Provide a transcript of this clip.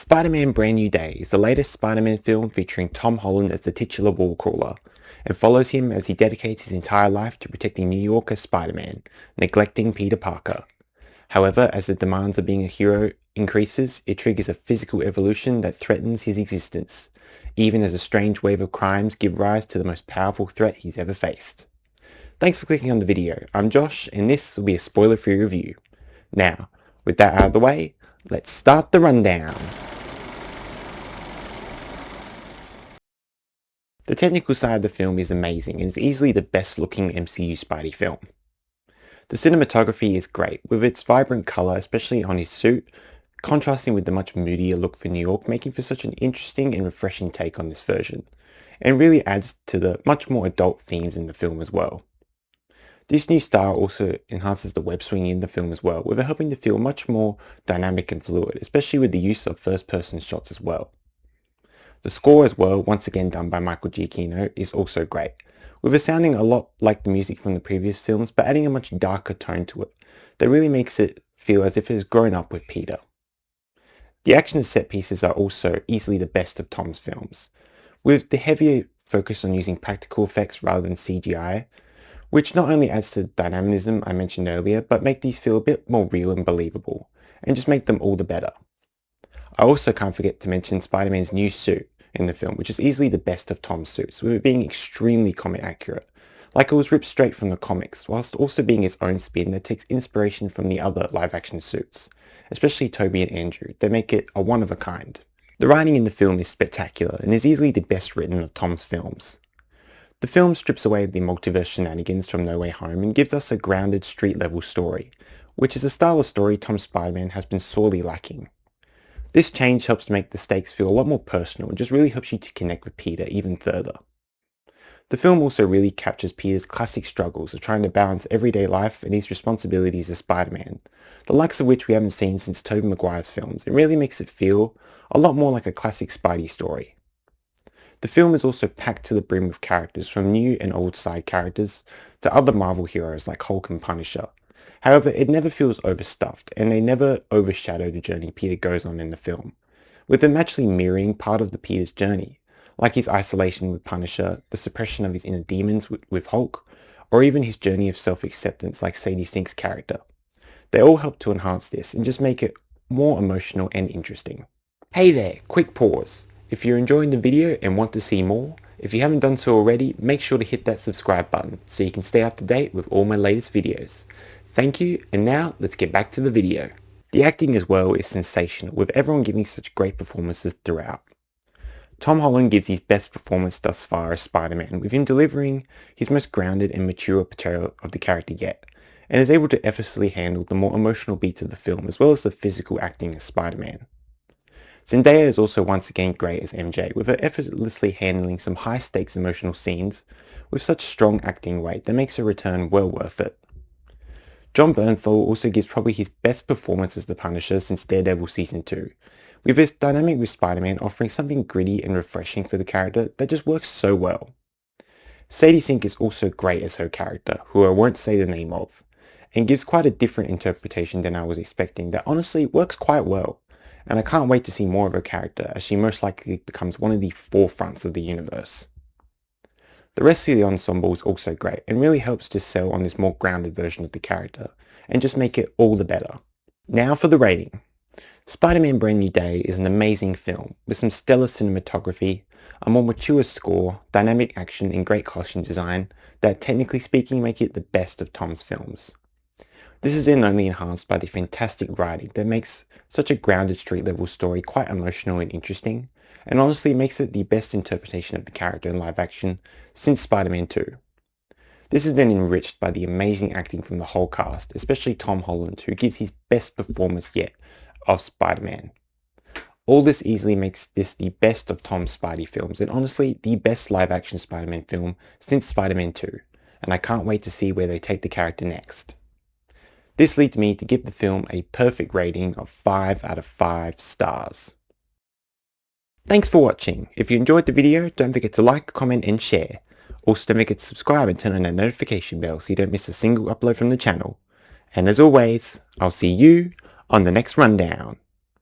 Spider-Man Brand New Day is the latest Spider-Man film featuring Tom Holland as the titular wall crawler, and follows him as he dedicates his entire life to protecting New York as Spider-Man, neglecting Peter Parker. However, as the demands of being a hero increases, it triggers a physical evolution that threatens his existence, even as a strange wave of crimes give rise to the most powerful threat he's ever faced. Thanks for clicking on the video. I'm Josh, and this will be a spoiler-free review. Now, with that out of the way, let's start the rundown. The technical side of the film is amazing and is easily the best looking MCU Spidey film. The cinematography is great, with its vibrant colour, especially on his suit, contrasting with the much moodier look for New York, making for such an interesting and refreshing take on this version, and really adds to the much more adult themes in the film as well. This new style also enhances the web swinging in the film as well, with it helping to feel much more dynamic and fluid, especially with the use of first-person shots as well. The score as well, once again done by Michael Giacchino, is also great, with it sounding a lot like the music from the previous films, but adding a much darker tone to it that really makes it feel as if it has grown up with Peter. The action and set pieces are also easily the best of Tom's films, with the heavier focus on using practical effects rather than CGI, which not only adds to the dynamism I mentioned earlier, but make these feel a bit more real and believable, and just make them all the better. I also can't forget to mention Spider-Man's new suit in the film, which is easily the best of Tom's suits, with it being extremely comic accurate, like it was ripped straight from the comics, whilst also being its own spin that takes inspiration from the other live-action suits, especially Tobey and Andrew. They make it a one-of-a-kind. The writing in the film is spectacular, and is easily the best written of Tom's films. The film strips away the multiverse shenanigans from No Way Home and gives us a grounded street-level story, which is a style of story Tom's Spider-Man has been sorely lacking. This change helps to make the stakes feel a lot more personal and just really helps you to connect with Peter even further. The film also really captures Peter's classic struggles of trying to balance everyday life and his responsibilities as Spider-Man, the likes of which we haven't seen since Tobey Maguire's films, and really makes it feel a lot more like a classic Spidey story. The film is also packed to the brim with characters, from new and old side characters to other Marvel heroes like Hulk and Punisher. However, it never feels overstuffed, and they never overshadow the journey Peter goes on in the film, with them actually mirroring part of the Peter's journey, like his isolation with Punisher, the suppression of his inner demons with Hulk, or even his journey of self-acceptance like Sadie Sink's character. They all help to enhance this and just make it more emotional and interesting. Hey there, quick pause. If you're enjoying the video and want to see more, if you haven't done so already, make sure to hit that subscribe button so you can stay up to date with all my latest videos. Thank you, and now let's get back to the video. The acting as well is sensational, with everyone giving such great performances throughout. Tom Holland gives his best performance thus far as Spider-Man, with him delivering his most grounded and mature portrayal of the character yet, and is able to effortlessly handle the more emotional beats of the film as well as the physical acting as Spider-Man. Zendaya is also once again great as MJ, with her effortlessly handling some high-stakes emotional scenes with such strong acting weight that makes her return well worth it. Jon Bernthal also gives probably his best performance as the Punisher since Daredevil Season 2, with his dynamic with Spider-Man offering something gritty and refreshing for the character that just works so well. Sadie Sink is also great as her character, who I won't say the name of, and gives quite a different interpretation than I was expecting that honestly works quite well, and I can't wait to see more of her character as she most likely becomes one of the forefronts of the universe. The rest of the ensemble is also great and really helps to sell on this more grounded version of the character and just make it all the better. Now for the rating. Spider-Man Brand New Day is an amazing film with some stellar cinematography, a more mature score, dynamic action and great costume design that technically speaking make it the best of Tom's films. This is then only enhanced by the fantastic writing that makes such a grounded street level story quite emotional and interesting, and honestly makes it the best interpretation of the character in live action since Spider-Man 2. This is then enriched by the amazing acting from the whole cast, especially Tom Holland, who gives his best performance yet of Spider-Man. All this easily makes this the best of Tom's Spidey films, and honestly the best live action Spider-Man film since Spider-Man 2, and I can't wait to see where they take the character next. This leads me to give the film a perfect rating of 5 out of 5 stars. Thanks for watching. If you enjoyed the video, don't forget to like, comment and share. Also don't forget to subscribe and turn on that notification bell so you don't miss a single upload from the channel. And as always, I'll see you on the next rundown.